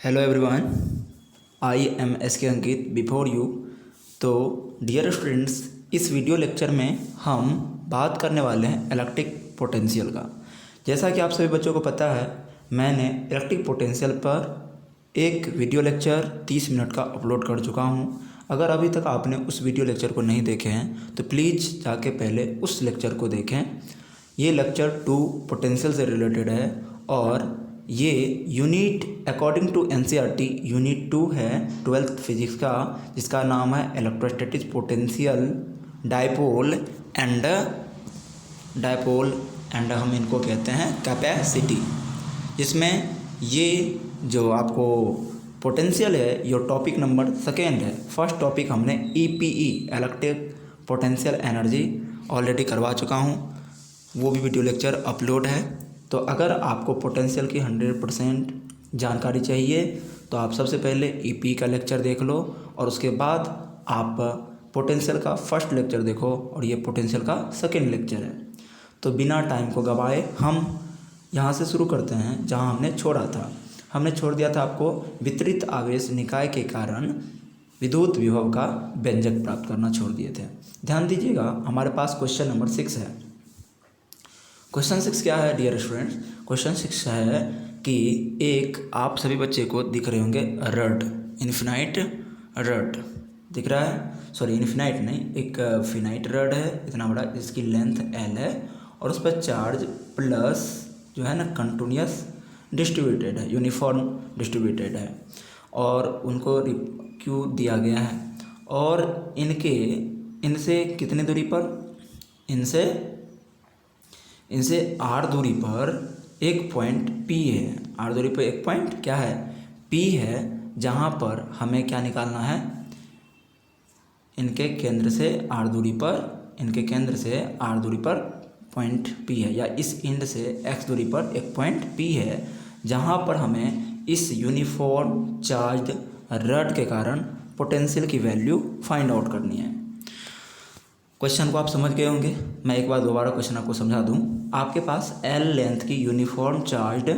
Hello everyone, I am S के अंकित before you. तो dear students, इस वीडियो लेक्चर में हम बात करने वाले हैं इलेक्ट्रिक पोटेंशियल का। जैसा कि आप सभी बच्चों को पता है, मैंने इलेक्ट्रिक पोटेंशियल पर एक वीडियो लेक्चर 30 मिनट का अपलोड कर चुका हूं। अगर अभी तक आपने उस वीडियो लेक्चर को नहीं देखे हैं तो प्लीज़ जाके पहले उस लेक्चर को देखें। ये लेक्चर 2 पोटेंशियल से रिलेटेड है और ये unit according to NCERT unit 2 है 12th फिजिक्स का, जिसका नाम है इलेक्ट्रोस्टैटिक पोटेंशियल डायपोल एंड हम इनको कहते हैं कैपेसिटी। जिसमें ये जो आपको पोटेंशियल है, ये टॉपिक नंबर 2 है। फर्स्ट टॉपिक हमने ईपीई इलेक्ट्रिक पोटेंशियल एनर्जी ऑलरेडी करवा चुका हूँ, वो भी वीडियो लेक्चर अपलोड है। तो अगर आपको पोटेंशियल की 100% जानकारी चाहिए तो आप सबसे पहले ईपी का लेक्चर देख लो और उसके बाद आप पोटेंशियल का फर्स्ट लेक्चर देखो और ये पोटेंशियल का सेकंड लेक्चर है। तो बिना टाइम को गवाए हम यहाँ से शुरू करते हैं जहाँ हमने छोड़ा था। हमने छोड़ दिया था आपको वितरित आवेश निकाय के कारण विद्युत विभव का व्यंजक प्राप्त करना छोड़ दिए थे। ध्यान दीजिएगा, हमारे पास क्वेश्चन नंबर 6 है। क्वेश्चन 6 क्या है डियर स्टूडेंट्स? क्वेश्चन 6 है कि एक आप सभी बच्चे को दिख रहे होंगे रड, इन्फिनाइट रड दिख रहा है। सॉरी, इन्फिनाइट नहीं, एक फिनाइट रड है इतना बड़ा, जिसकी लेंथ L है और उस पर चार्ज प्लस जो है ना कंटिन्यूस डिस्ट्रीब्यूटेड है, यूनिफॉर्म डिस्ट्रीब्यूटेड है और उनको Q दिया गया है और इनसे कितनी दूरी पर, इनसे R दूरी पर एक पॉइंट P है। R दूरी पर एक पॉइंट क्या है? P है, जहाँ पर हमें क्या निकालना है? इनके केंद्र से R दूरी पर पॉइंट P है, या इस इंड से X दूरी पर एक पॉइंट P है, जहाँ पर हमें इस यूनिफॉर्म चार्ज रड के कारण पोटेंशियल की वैल्यू फाइंड आउट करनी है। क्वेश्चन को आप समझ गए होंगे। मैं एक बार दोबारा क्वेश्चन आपको समझा दूं। आपके पास L लेंथ की यूनिफॉर्म चार्ज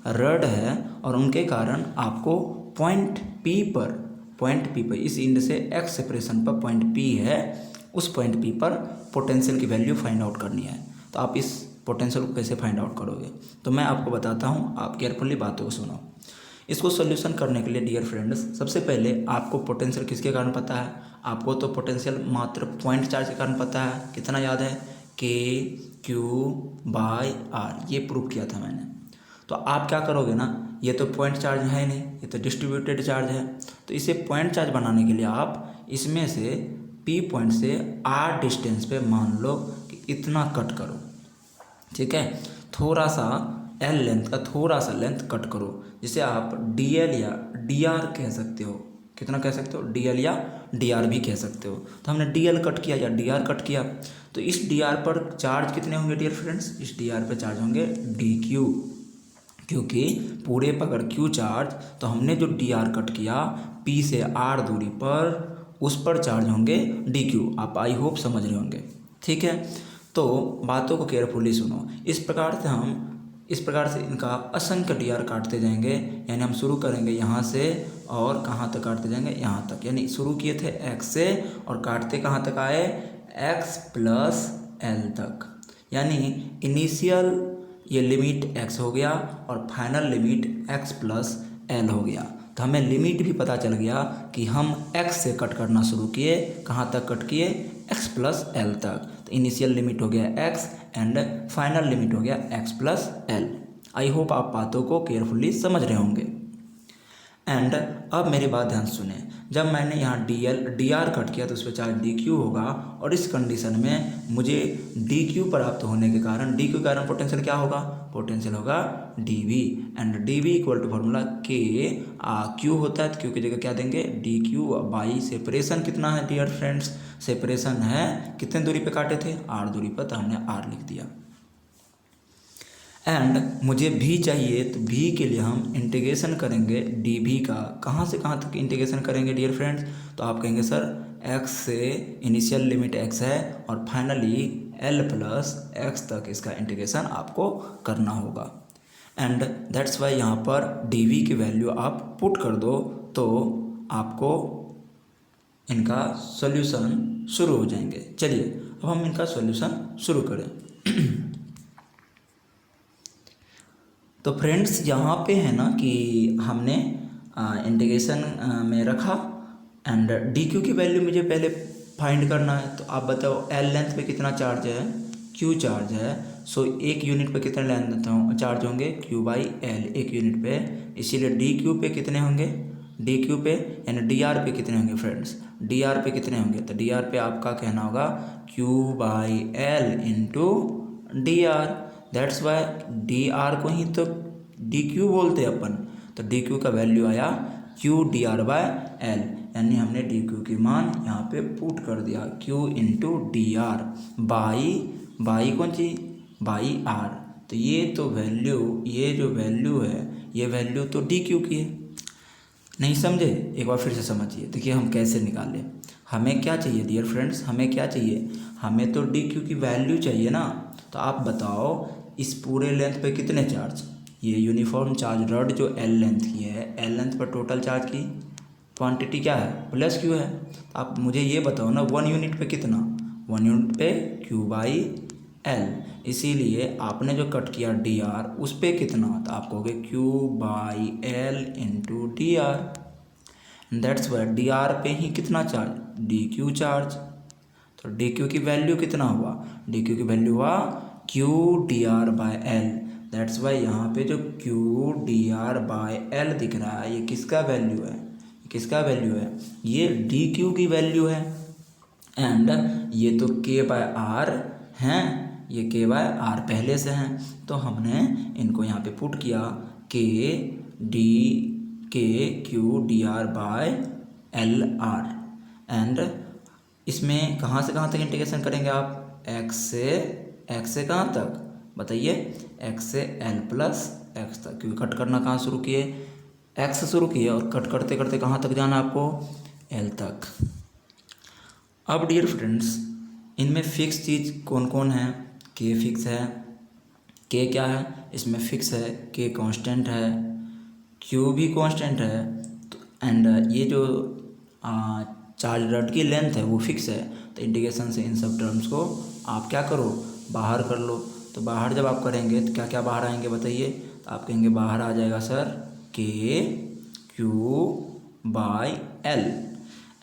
रड है और उनके कारण आपको पॉइंट P पर इस इंड से X सेपरेशन पर पॉइंट P है, उस पॉइंट P पर पोटेंशियल की वैल्यू फाइंड आउट करनी है। तो आप इस पोटेंशियल को कैसे फाइंड आउट करोगे? तो मैं आपको बताता हूँ, आप केयरफुली बातों को सुनो। इसको सोल्यूशन करने के लिए डियर फ्रेंड्स, सबसे पहले आपको पोटेंशियल किसके कारण पता है? आपको तो पोटेंशियल मात्र पॉइंट चार्ज के कारण पता है। कितना याद है? Q/R, ये प्रूव किया था मैंने। तो आप क्या करोगे ना, ये तो पॉइंट चार्ज है नहीं, ये तो डिस्ट्रीब्यूटेड चार्ज है। तो इसे पॉइंट चार्ज बनाने के लिए आप इसमें से P पॉइंट से R डिस्टेंस पे मान लो कि इतना कट करो, ठीक है। थोड़ा सा L लेंथ का थोड़ा सा लेंथ कट करो, जिसे आप DL या DR कह सकते हो। कितना कह सकते हो? DL या DR भी कह सकते हो। तो हमने DL कट किया या DR कट किया, तो इस DR पर चार्ज कितने होंगे डियर फ्रेंड्स? इस DR पर चार्ज होंगे DQ, क्योंकि पूरे पर अगर Q चार्ज, तो हमने जो DR कट किया P से R दूरी पर, उस पर चार्ज होंगे DQ। आप आई होप समझ रहे होंगे, ठीक है। तो बातों को केयरफुली सुनो। इस प्रकार से इनका असंख्य DR काटते जाएंगे, यानी हम शुरू करेंगे यहाँ से और कहाँ तक काटते जाएंगे? यहाँ तक। यानी शुरू किए थे X से और काटते कहाँ तक आए? X + L तक। यानी इनिशियल ये लिमिट X हो गया और फाइनल लिमिट X + L हो गया। तो हमें लिमिट भी पता चल गया कि हम X से कट करना शुरू किए, कहाँ तक कट किए? X + L तक। तो इनिशियल लिमिट हो गया X एंड फाइनल लिमिट हो गया X + L। आई होप आप बातों को केयरफुली समझ रहे होंगे। एंड अब मेरी बात ध्यान सुने, जब मैंने यहाँ DR कट किया तो उस पर चार्ज DQ होगा और इस कंडीशन में मुझे DQ प्राप्त होने के कारण, DQ के कारण पोटेंशियल क्या होगा? पोटेंशियल होगा DV and DV = formula K। Q होता है तो Q की जगह क्या देंगे? DQ बाई सेपरेशन कितना है डियर फ्रेंड्स? सेपरेशन है कितने दूरी पे काटे थे? R दूरी पर, तो हमने R लिख दिया। एंड मुझे भी चाहिए, तो भी के लिए हम इंटीग्रेशन करेंगे DV का। कहाँ से कहाँ तक इंटीग्रेशन करेंगे डियर फ्रेंड्स? तो आप कहेंगे सर X से इनिशियल लिमिट X है और फाइनली L + X तक इसका इंटीग्रेशन आपको करना होगा। एंड दैट्स वाई यहाँ पर डी वी की वैल्यू आप पुट कर दो तो आपको इनका सॉल्यूशन शुरू हो जाएंगे। चलिए अब हम इनका सॉल्यूशन शुरू करें। तो फ्रेंड्स यहाँ पे है ना कि हमने इंटीग्रेशन में रखा एंड डी क्यू की वैल्यू मुझे पहले फाइंड करना है। तो आप बताओ एल लेंथ पे कितना चार्ज है, क्यू चार्ज है। सो एक यूनिट पे कितने लेंथ चार्ज होंगे, क्यू बाई एल एक यूनिट पे। इसीलिए डी क्यू पे कितने होंगे, डी क्यू पे यानी डी आर पे कितने होंगे फ्रेंड्स, डी आर पे कितने होंगे। तो डी आर पे आपका कहना होगा Q by L into D are. That's why D R को ही तो डी क्यू बोलते हैं अपन। तो डी क्यू का वैल्यू आया Q D R by L, यानी हमने डी क्यू की मान यहाँ पे पुट कर दिया Q into D R by कौन सी, बाई आर। तो ये तो वैल्यू, ये जो वैल्यू है ये वैल्यू तो डी क्यू की है। नहीं समझे, एक बार फिर से समझिए। देखिए हम कैसे निकालें, हमें क्या चाहिए डियर फ्रेंड्स, हमें क्या चाहिए, हमें तो डी क्यू की वैल्यू चाहिए ना। तो आप बताओ इस पूरे लेंथ पे कितने चार्ज, ये यूनिफॉर्म चार्ज रॉड जो एल लेंथ की है, एल लेंथ पर टोटल चार्ज की क्वांटिटी क्या है, प्लस क्यू है। तो आप मुझे ये बताओ ना 1 यूनिट पे कितना, 1 यूनिट पे क्यू बाई एल। इसीलिए आपने जो कट किया डी आर उस पर कितना, तो आप कहोगे Q by L into D are. That's why D R पे ही कितना चार्ज, डी क्यू चार्ज। तो डी क्यू की वैल्यू कितना हुआ, डी क्यू की वैल्यू हुआ Q D R by L. That's why यहाँ पे जो Q D R by L दिख रहा है ये किसका वैल्यू है, किसका वैल्यू है, ये डी क्यू की वैल्यू है। एंड ये तो के बाय आर हैं, ये के बाय आर पहले से हैं। तो हमने इनको यहाँ पे पुट किया के Q D R by L R. And इसमें कहाँ से कहाँ तक इंटीग्रेशन करेंगे आप, एक्स से कहाँ तक बताइए, एक्स से एल प्लस एक्स तक, क्योंकि कट करना कहाँ शुरू किए, एक्स से शुरू किए और कट करते करते कहाँ तक जाना आपको, एल तक। अब डियर फ्रेंड्स इनमें फिक्स चीज़ कौन कौन है, के फिक्स है, के क्या है इसमें फिक्स है, के कांस्टेंट है, क्यू भी कांस्टेंट है। तो एंड ये जो चार्ज रॉड की लेंथ है वो फिक्स है। तो इंटीग्रेशन से इन सब टर्म्स को आप क्या करो, बाहर कर लो। तो बाहर जब आप करेंगे तो क्या क्या बाहर आएंगे बताइए, तो आप कहेंगे बाहर आ जाएगा sir K Q by L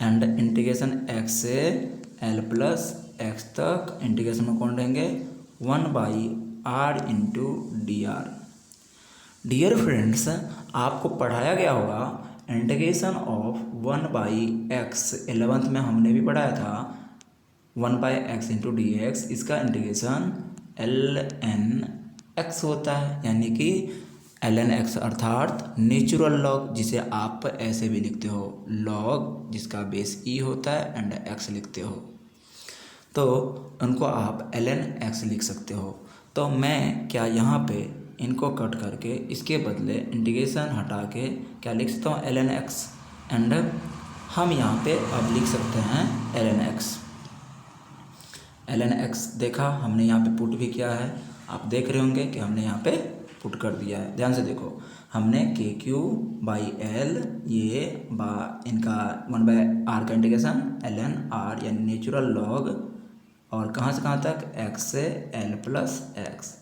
and integration X से एल प्लस एक्स तक इंटीग्रेशन में कौन रहेंगे, 1 by R into D R. Dear friends आपको पढ़ाया गया होगा integration of 1 by x, 11th में हमने भी पढ़ाया था 1 by x into D x, इसका इंटीग्रेशन एल एन एक्स होता है, यानी कि एल एन एक्स अर्थात नेचुरल लॉग, जिसे आप ऐसे भी लिखते हो लॉग जिसका बेस ई होता है एंड एक्स लिखते हो, तो उनको आप एल एन एक्स लिख सकते हो। तो मैं क्या यहाँ पे इनको कट करके इसके बदले इंटीग्रेशन हटा के क्या लिख सकता हूँ, एल एन एक्स। एंड हम यहाँ पे अब लिख सकते हैं L N X. L N X देखा हमने यहाँ पे पुट भी किया है, आप देख रहे होंगे कि हमने यहाँ पे पुट कर दिया है। ध्यान से देखो हमने के क्यू बाई एल ये इनका 1 बाई आर का इंटीग्रेशन एल एन आर यानी नेचुरल लॉग, और कहाँ से कहाँ तक, एक्स से L plus x.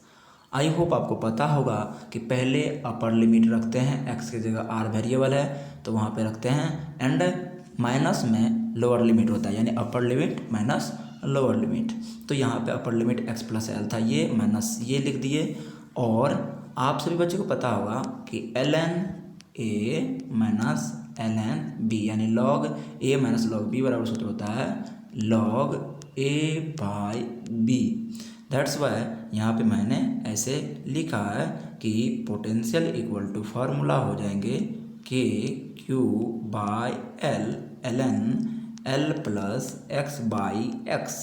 I hope आपको पता होगा कि पहले अपर लिमिट रखते हैं, एक्स की जगह आर वेरिएबल है तो वहाँ पे रखते हैं, एंड माइनस में लोअर लिमिट होता है, यानी upper limit minus lower limit. तो यहाँ पे upper limit x plus L था, ये माइनस ये लिख दिए। और आप सभी बच्चों को पता होगा कि L N A minus L N B, यानी log A minus log B बराबर सूत्र होता है log A by B. That's why यहाँ पे मैंने ऐसे लिखा है कि पोटेंशियल इक्वल टू फार्मूला हो जाएंगे K Q by L L N L plus X by X.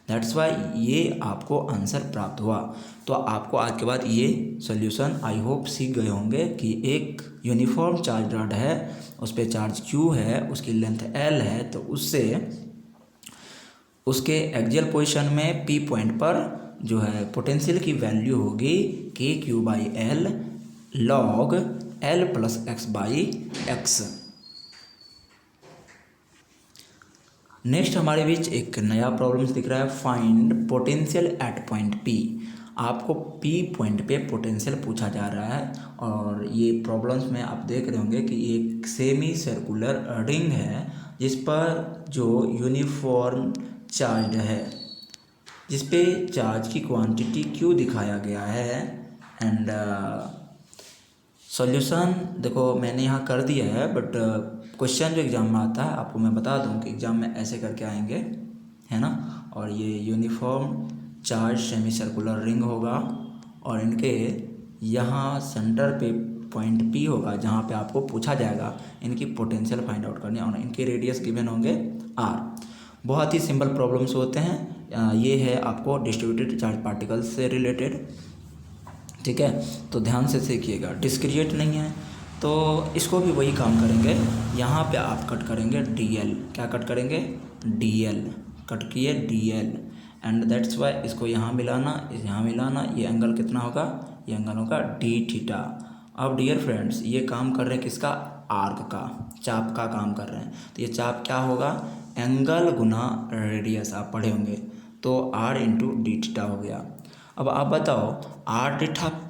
That's why ये आपको आंसर प्राप्त हुआ। तो आपको आज के बाद ये सॉल्यूशन आई होप सीख गए होंगे कि एक यूनिफॉर्म चार्ज रॉड है, उस पर चार्ज क्यू है, उसकी लेंथ एल है, तो उससे उसके एक्सियल पोजीशन में पी पॉइंट पर जो है पोटेंशियल की वैल्यू होगी के Q by L log L plus X by x. Next हमारे बीच एक नया प्रॉब्लम्स दिख रहा है, find potential at point P. आपको पी पॉइंट पे पोटेंशियल पूछा जा रहा है और ये प्रॉब्लम्स में आप देख रहे होंगे कि एक सेमी सर्कुलर रिंग है जिस पर जो यूनिफॉर्म चार्ज है, जिस पे चार्ज की क्वांटिटी क्यू दिखाया गया है। एंड सॉल्यूशन देखो मैंने यहाँ कर दिया है, बट क्वेश्चन जो एग्ज़ाम में आता है आपको मैं बता दूँ कि एग्ज़ाम में ऐसे करके आएंगे, है ना। और ये uniform charge semi circular ring होगा और इनके यहाँ सेंटर पे पॉइंट पी होगा जहाँ पे आपको पूछा जाएगा इनकी पोटेंशियल फाइंड आउट करनी, और इनके रेडियस गिवन होंगे आर। बहुत ही सिंपल प्रॉब्लम्स होते हैं। ये है आपको डिस्ट्रीब्यूटेड चार्ज पार्टिकल्स से रिलेटेड, ठीक है। तो ध्यान से सीखिएगा, डिस्क्रिएट नहीं है तो इसको भी वही काम करेंगे। यहाँ पे आप कट करेंगे DL, क्या कट करेंगे DL, कट किए DL एंड दैट्स वाई इसको यहाँ मिलाना, यहाँ मिलाना, ये एंगल कितना होगा, ये एंगल होगा D थीटा। अब डियर फ्रेंड्स ये काम कर रहे हैं किसका, आर्क का, चाप का काम कर रहे हैं। तो ये चाप क्या होगा, एंगल गुना रेडियस, आप पढ़े होंगे, तो R इंटू डी थीटा हो गया। अब आप बताओ आर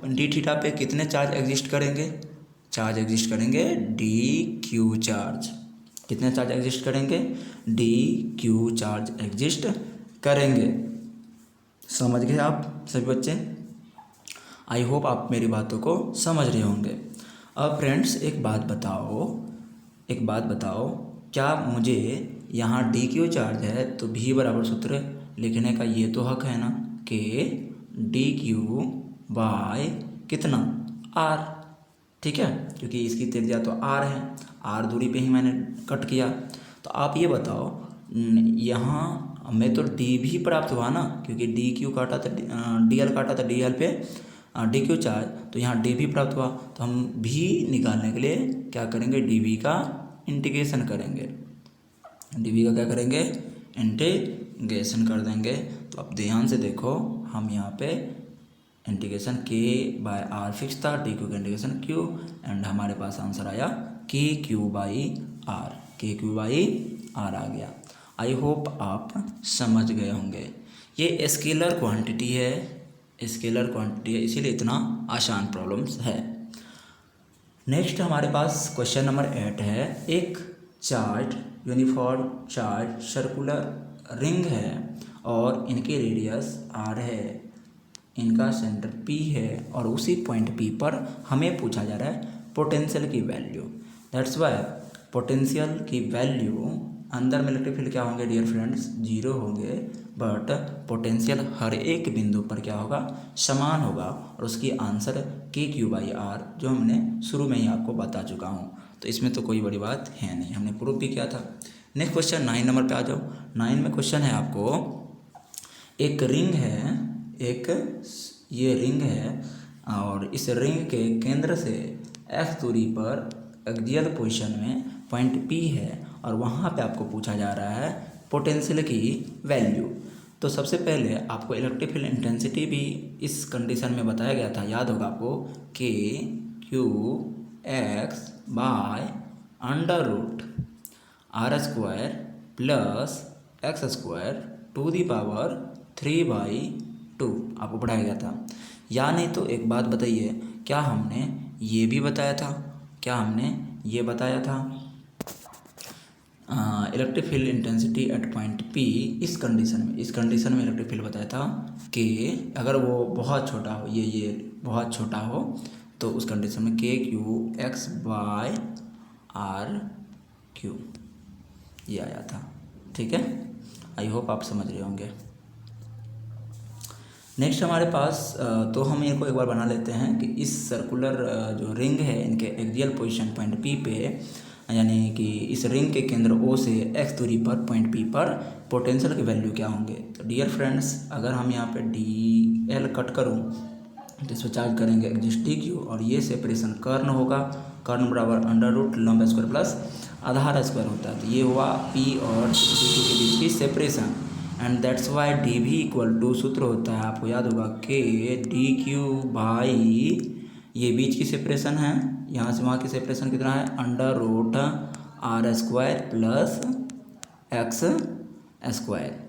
डी थीटा पे कितने चार्ज एग्जिस्ट करेंगे, चार्ज एग्जिस्ट करेंगे DQ चार्ज, कितने चार्ज एग्जिस्ट करेंगे DQ चार्ज एग्जिस्ट करेंगे। समझ गए आप सभी बच्चे, आई होप आप मेरी बातों को समझ रहे होंगे। अब फ्रेंड्स एक बात बताओ, क्या मुझे यहाँ DQ चार्ज है तो V बराबर सूत्र लिखने का ये तो हक है ना कि DQ बाय कितना R, ठीक है, क्योंकि इसकी त्रिज्या तो R है, R दूरी पे ही मैंने कट किया। तो आप ये बताओ यहाँ हमें तो DV प्राप्त हुआ ना, क्योंकि DQ काटा था, DL काटा था, DL पे DQ चार्ज, तो यहाँ DV प्राप्त हुआ। तो हम V निकालने के लिए क्या करेंगे, DV का इंटीग्रेशन करेंगे, DV का क्या करेंगे, इंटीग्रेशन कर देंगे। तो अब ध्यान से देखो, हम यहाँ पे integration K by R fix था, DQ का इंटीग्रेशन Q एंड हमारे पास आंसर आया KQ by R, KQ by R आ गया। आई होप आप समझ गए होंगे। ये स्केलर क्वांटिटी है, इसीलिए इतना आसान प्रॉब्लम्स है। नेक्स्ट हमारे पास क्वेश्चन नंबर 8 है, एक charge uniform charge circular ring है और इनकी रेडियस R है, इनका सेंटर P है और उसी पॉइंट P पर हमें पूछा जा रहा है पोटेंशियल की वैल्यू। दैट्स वाई पोटेंशियल की वैल्यू अंदर में इलेक्ट्रिक फील्ड क्या होंगे डियर फ्रेंड्स, 0 होंगे, बट पोटेंशियल हर एक बिंदु पर क्या होगा, समान होगा और उसकी आंसर KQ बाई R जो हमने शुरू में ही आपको बता चुका हूँ। तो इसमें तो कोई बड़ी बात है नहीं, हमने प्रूफ भी किया था। नेक्स्ट क्वेश्चन 9 नंबर पे आ जाओ। 9 में क्वेश्चन है आपको, एक रिंग है, ये रिंग है और इस रिंग के केंद्र से X दूरी पर एक्सियल पोजीशन में पॉइंट P है और वहाँ पे आपको पूछा जा रहा है पोटेंशियल की वैल्यू। तो सबसे पहले आपको इलेक्ट्रिक फील्ड इंटेंसिटी भी इस कंडीशन में बताया गया था, याद होगा आपको, KQ by under root R² plus X² to the power 3/2 आपको पढ़ाया गया था। या नहीं तो एक बात बताइए, क्या हमने ये भी बताया था, electric field intensity at point P इस कंडीशन में इलेक्ट्रिक फील्ड बताया था कि अगर वो बहुत छोटा हो, ये बहुत छोटा हो, तो उस कंडीशन में KQ बाय RQ ये आया था, ठीक है। आई होप आप समझ रहे होंगे। नेक्स्ट हमारे पास तो हम इनको एक बार बना लेते हैं कि इस सर्कुलर जो रिंग है इनके एक्सियल पोजीशन पॉइंट P पे, यानी कि इस रिंग के केंद्र O से X दूरी पर पॉइंट P पर पोटेंशियल की वैल्यू क्या होंगे। तो डियर फ्रेंड्स अगर हम यहाँ पे DL कट करूँ तो इस पर चार्ज करेंगे एग्जिस्ट DQ और ये सेपरेशन कर्ण होगा, कर्ण बराबर अंडर रूट लंब स्क्वायर प्लस आधार स्क्वायर होता है। तो ये हुआ P और DQ के बीच की separation and that's why DV equal to सूत्र होता है, आपको याद होगा, KDQ बाई ये बीच की सेपरेशन है, यहाँ से वहाँ की सेपरेशन कितना है, under root R square plus X square.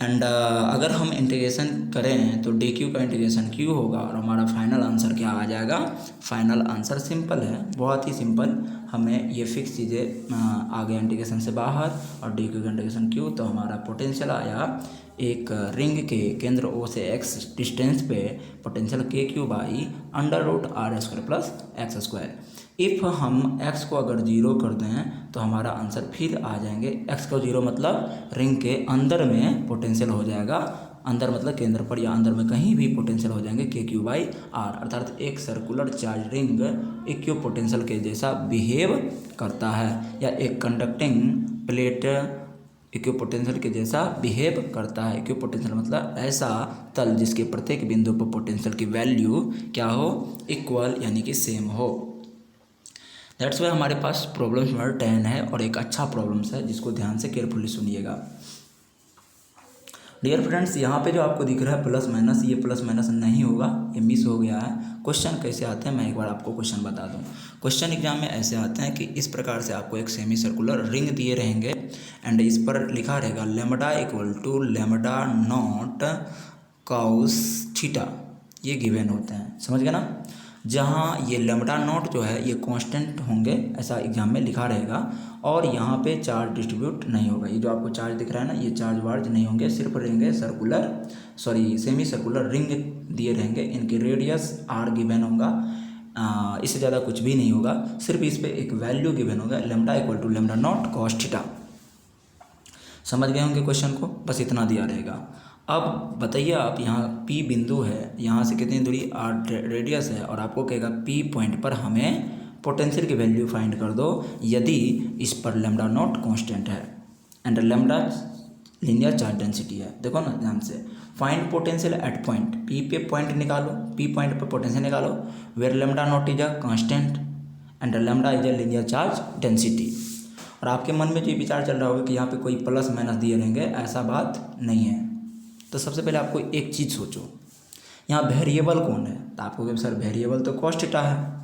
And अगर हम इंटीग्रेशन करें तो डी क्यू का इंटीग्रेशन क्यू होगा और हमारा फाइनल आंसर क्या आ जाएगा। फाइनल आंसर सिंपल है, बहुत ही सिंपल, हमें ये फिक्स चीज़ें आ गए इंटीग्रेशन से बाहर, और डी क्यू का इंटीग्रेशन क्यू, तो हमारा पोटेंशियल आया एक रिंग के केंद्र ओ से एक्स डिस्टेंस पे potential K Q by under root R square plus X square. If हम x को अगर 0 कर दें तो हमारा आंसर फिर आ जाएंगे, x को 0 मतलब रिंग के अंदर में पोटेंशियल हो जाएगा, अंदर मतलब केंद्र पर या अंदर में कहीं भी पोटेंशियल हो जाएंगे के क्यू बाई आर, अर्थात एक सर्कुलर चार्ज रिंग इक्वियो पोटेंशियल के जैसा बिहेव करता है, या एक कंडक्टिंग प्लेट इक्वियो पोटेंशियल के जैसा बिहेव करता है। इक्वियो पोटेंशियल मतलब ऐसा तल जिसके प्रत्येक बिंदु पर पोटेंशियल की वैल्यू क्या हो, इक्वल यानी कि सेम हो। दैट्स वाई हमारे पास प्रॉब्लम नंबर 10 है और एक अच्छा प्रॉब्लम्स है जिसको ध्यान से केयरफुली सुनिएगा। डियर फ्रेंड्स, यहाँ पे जो आपको दिख रहा है प्लस माइनस, ये प्लस माइनस नहीं होगा, ये मिस हो गया है। क्वेश्चन कैसे आते हैं मैं एक बार आपको क्वेश्चन बता दूँ। क्वेश्चन एग्जाम में ऐसे आते हैं कि इस प्रकार से आपको एक सेमी सर्कुलर रिंग दिए रहेंगे एंड इस पर लिखा रहेगा lambda equal to lambda naught cos theta, ये गिवन होते हैं, समझ गए ना। जहाँ ये लेमडा नॉट जो है ये कांस्टेंट होंगे, ऐसा एग्जाम में लिखा रहेगा, और यहाँ पे चार्ज डिस्ट्रीब्यूट नहीं होगा। ये जो आपको चार्ज दिख रहा है ना, ये चार्ज वार्ज नहीं होंगे, सिर्फ रहेंगे सेमी सर्कुलर रिंग दिए रहेंगे, इनकी रेडियस आर गिवन होगा, इससे ज़्यादा कुछ भी नहीं होगा, सिर्फ इस पर एक वैल्यू गिवन होगा lambda equal to lambda naught cos theta. समझ गए होंगे क्वेश्चन को, बस इतना दिया रहेगा। अब बताइए आप, यहाँ P बिंदु है, यहाँ से कितनी दूरी R रेडियस है, और आपको कहेगा P पॉइंट पर हमें पोटेंशियल की वैल्यू फाइंड कर दो यदि इस पर लेमडा नॉट कांस्टेंट है and lambda linear charge density है। देखो ना ध्यान से, find potential at point, P पे पॉइंट निकालो, P पॉइंट पर पोटेंशियल निकालो, where lambda naught is a constant and lambda is a linear charge density. और आपके मन में जो विचार चल रहा होगा कि यहाँ पे कोई प्लस माइनस दिए रहेंगे, ऐसा बात नहीं है। तो सबसे पहले आपको एक चीज़ सोचो, यहाँ वेरिएबल कौन है, तो आपको कहे सर वेरिएबल तो कॉस थीटा है।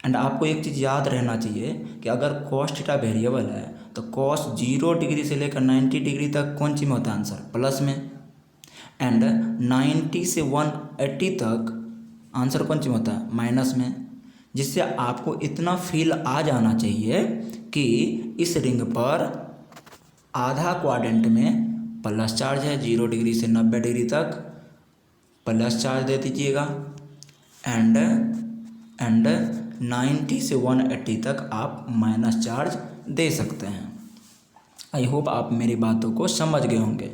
एंड आपको एक चीज़ याद रहना चाहिए कि अगर कॉस थीटा वेरिएबल है तो कॉस 0 डिग्री से लेकर 90 डिग्री तक कौन सी में होता है आंसर, प्लस में, एंड 90 से 180 तक आंसर कौन सी में होता है, माइनस में। जिससे आपको इतना फील आ जाना चाहिए कि इस रिंग पर आधा क्वाड्रेंट में प्लस चार्ज है, 0 डिग्री से 90 डिग्री तक प्लस चार्ज दे दीजिएगा, एंड 90 से 180 तक आप माइनस चार्ज दे सकते हैं। आई होप आप मेरी बातों को समझ गए होंगे।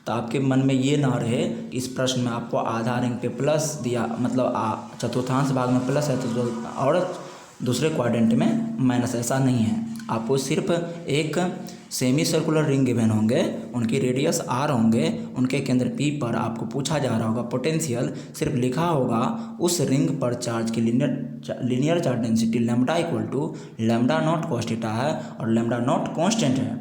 तो आपके मन में ये ना रहे कि इस प्रश्न में आपको आधा रिंग पे प्लस दिया, मतलब चतुर्थांश भाग में प्लस है तो और दूसरे क्वाड्रेंट में माइनस, ऐसा नहीं है। आपको सिर्फ एक सेमी सर्कुलर रिंग गिवन होंगे, उनकी रेडियस आर होंगे, उनके केंद्र पी पर आपको पूछा जा रहा होगा पोटेंशियल, सिर्फ लिखा होगा उस रिंग पर चार्ज की linear charge density lambda equal to lambda naught cos theta है और लेमडा नॉट कांस्टेंट है,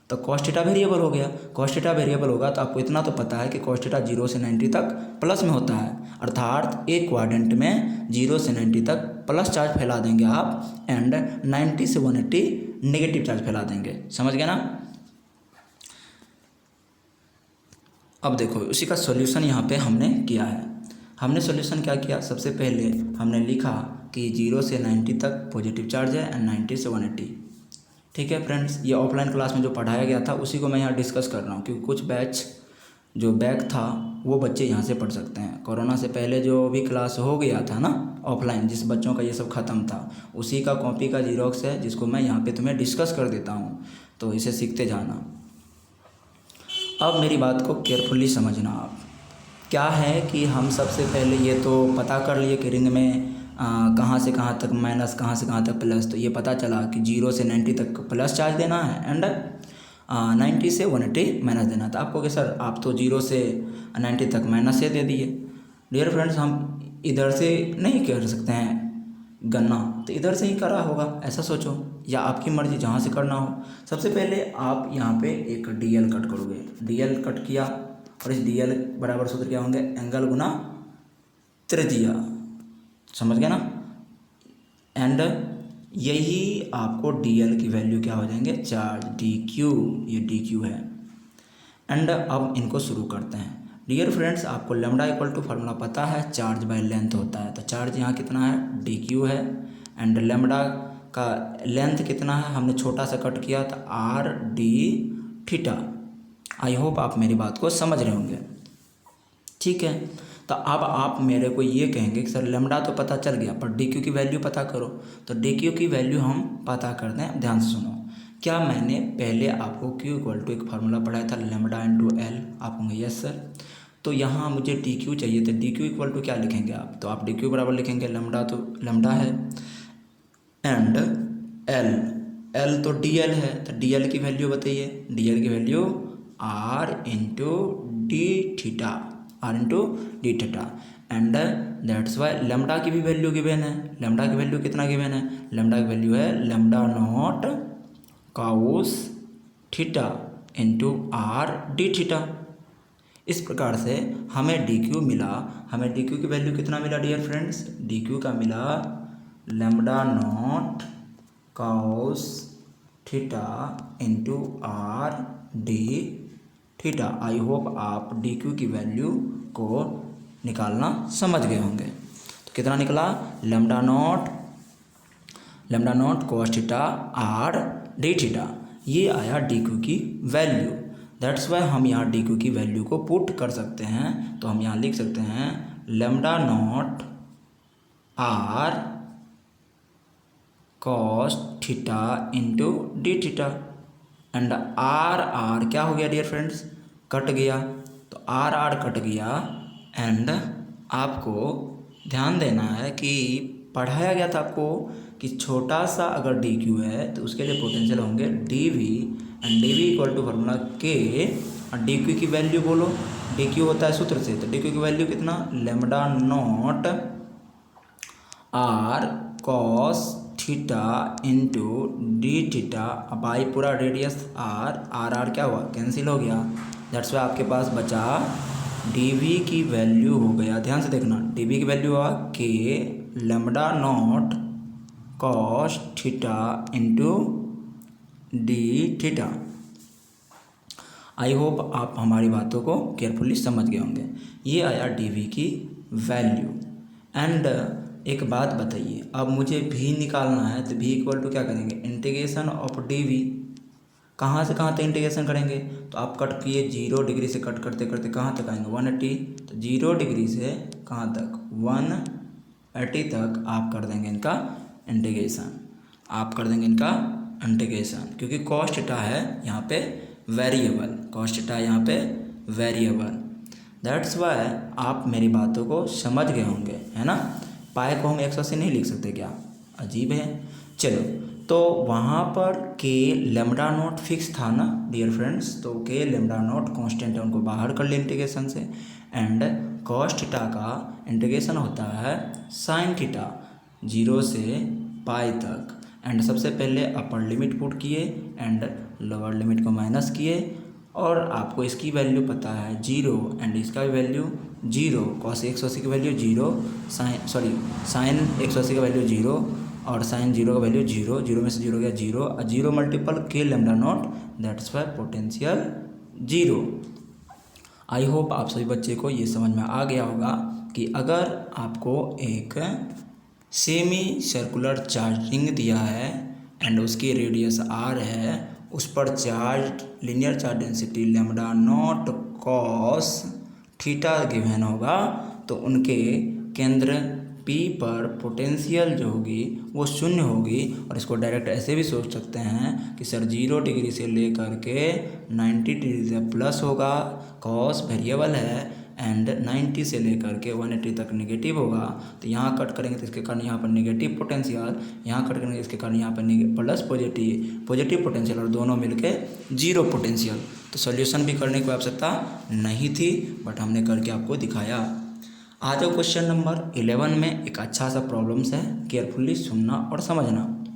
तो कॉस थीटा वेरिएबल हो गया। कॉस थीटा वेरिएबल होगा तो आपको इतना तो पता है कि कॉस थीटा 0 से 90 तक प्लस में होता है, अर्थात एक क्वाड्रेंट में 0 से 90 तक प्लस चार्ज फैला देंगे आप, एंड 90 से 180 नेगेटिव चार्ज फैला देंगे। समझ गए ना। अब देखो उसी का सॉल्यूशन यहाँ पे हमने किया है। हमने सॉल्यूशन क्या किया, सबसे पहले हमने लिखा कि 0 से 90 तक पॉजिटिव चार्ज है एंड 90 से 180। ठीक है फ्रेंड्स, ये ऑफलाइन क्लास में जो पढ़ाया गया था उसी को मैं यहाँ डिस्कस कर रहा हूँ, क्योंकि कुछ बैच जो बैक था वो बच्चे यहाँ से पढ़ सकते हैं। कोरोना से पहले जो भी क्लास हो गया था ना ऑफलाइन, जिस बच्चों का ये सब ख़त्म था, उसी का कॉपी का जीरोक्स है जिसको मैं यहाँ पे तुम्हें डिस्कस कर देता हूँ, तो इसे सीखते जाना। अब मेरी बात को केयरफुली समझना आप। क्या है कि हम सबसे पहले ये तो पता कर लिए कि रिंग में कहाँ से कहाँ तक माइनस, कहाँ से कहाँ तक प्लस, तो ये पता चला कि 0 से 90 तक प्लस चार्ज देना है एंड 90 से 180 माइनस देना था। आपको कि सर आप तो 0 से 90 तक माइनस से दे दिए। डियर फ्रेंड्स, हम इधर से नहीं कर सकते हैं गणना, तो इधर से ही करा होगा, ऐसा सोचो, या आपकी मर्ज़ी जहाँ से करना हो। सबसे पहले आप यहाँ पे एक DL कट करोगे, DL कट किया, और इस DL बराबर सूत्र क्या होंगे, एंगल गुना त्रिज्या, समझ गए ना। एंड यही आपको DL की वैल्यू क्या हो जाएंगे, चार्ज DQ, ये DQ है। एंड अब इनको शुरू करते हैं। डियर फ्रेंड्स, आपको लैम्डा इक्वल टू फार्मूला पता है, चार्ज बाय लेंथ होता है। तो चार्ज यहाँ कितना है, DQ है। एंड लैम्डा का लेंथ कितना है, हमने छोटा सा कट किया था, RD थीटा। आई होप आप मेरी बात को समझ रहे होंगे। ठीक है, तो अब आप मेरे को ये कहेंगे कि सर लैम्डा तो पता चल गया, पर DQ की वैल्यू पता करो। तो DQ की वैल्यू हम पता करते हैं, ध्यान से सुनो। क्या मैंने पहले आपको Q इक्वल टू एक फार्मूला पढ़ाया था, लैम्डा इंटू L? आप होंगे यस सर। तो यहाँ मुझे DQ चाहिए, तो DQ इक्वल टू क्या लिखेंगे आप, तो आप DQ बराबर लिखेंगे लैम्डा, तो लैम्डा है, एंड L तो DL है, तो DL की वैल्यू बताइए। DL की value R into D theta. And that's Y lambda की भी वैल्यू गिवन है। लैम्डा की वैल्यू कितना गिवन है, लैम्डा की वैल्यू है lambda naught cows theta into RD theta. इस प्रकार से हमें DQ मिला। हमें DQ की वैल्यू कितना मिला डियर फ्रेंड्स, DQ का मिला lambda naught cows theta into RD theta. आई होप आप DQ की वैल्यू को निकालना समझ गए होंगे। तो कितना निकला, lambda naught cos theta RD theta, ये आया DQ की वैल्यू। दैट्स वाई हम यहाँ DQ की वैल्यू को पुट कर सकते हैं। तो हम यहाँ लिख सकते हैं lambda naught R cos theta into D theta. And R क्या हो गया डियर फ्रेंड्स, कट गया। तो R कट गया। एंड आपको ध्यान देना है कि पढ़ाया गया था आपको कि छोटा सा अगर DQ है तो उसके लिए पोटेंशियल होंगे DV, and DV equal to formula K, और DQ की वैल्यू बोलो, DQ होता है सूत्र से, तो DQ की वैल्यू कितना, lambda naught R cos theta into D theta. अब आई पूरा रेडियस R क्या हुआ, कैंसिल हो गया। दैट्स वाई आपके पास बचा DV की वैल्यू हो गया, ध्यान से देखना, DV की वैल्यू हुआ K lambda naught cos theta into D theta. आई होप आप हमारी बातों को केयरफुली समझ गए होंगे। ये आया DV की वैल्यू। एंड एक बात बताइए, अब मुझे V निकालना है, तो V इक्वल टू क्या करेंगे, इंटीग्रेशन ऑफ DV। कहाँ से कहाँ तक इंटीग्रेशन करेंगे, तो आप कट किए 0 डिग्री से कट करते करते कहाँ तक आएंगे, 180। तो 0 डिग्री से कहाँ तक, 180 तक आप कर देंगे इनका इंटीग्रेशन। क्योंकि कॉस थीटा है यहाँ पे वेरिएबल, कॉस थीटा यहाँ पे वेरिएबल। दैट्स वाई आप मेरी बातों को समझ गए होंगे, है ना। पाए को हम 180 नहीं लिख सकते क्या, अजीब है। चलो, तो वहाँ पर K लैम्डा नॉट फिक्स था ना डियर फ्रेंड्स, तो K लैम्डा नॉट कांस्टेंट है, उनको बाहर कर ले इंटीग्रेशन से। एंड कॉस थीटा का इंटीग्रेशन होता है साइन थीटा 0 से पाई तक। एंड सबसे पहले अपर लिमिट पुट किए एंड लोअर लिमिट को माइनस किए, और आपको इसकी वैल्यू पता है 0 एंड इसका भी वैल्यू 0। कॉस 180 की वैल्यू 0, साइन 180 का वैल्यू 0, और साइन 0 का वैल्यू 0, 0 में से 0 गया 0, और 0 multiple K lambda naught, that's why potential 0। I hope आप सभी बच्चे को ये समझ में आ गया होगा कि अगर आपको एक सेमी सर्कुलर चार्ज रिंग दिया है एंड उसकी रेडियस R है, उस पर charge linear charge density lambda naught cos theta given होगा, तो उनके केंद्र P पर पोटेंशियल जो होगी वो 0 होगी। और इसको डायरेक्ट ऐसे भी सोच सकते हैं कि सर 0 डिग्री से लेकर के 90 डिग्री से प्लस होगा, कॉस वेरिएबल है, एंड 90 से लेकर के 180 तक नेगेटिव होगा। तो यहाँ कट करेंगे तो इसके कारण यहाँ पर नेगेटिव पोटेंशियल, यहाँ कट करेंगे इसके कारण यहाँ पर प्लस पॉजिटिव पोटेंशियल, और दोनों मिलके 0 पोटेंशियल। तो सॉल्यूशन भी करने की आवश्यकता नहीं थी, बट हमने करके आपको दिखाया। आ जाओ क्वेश्चन नंबर 11 में एक अच्छा सा प्रॉब्लम्स है, केयरफुली सुनना और समझना।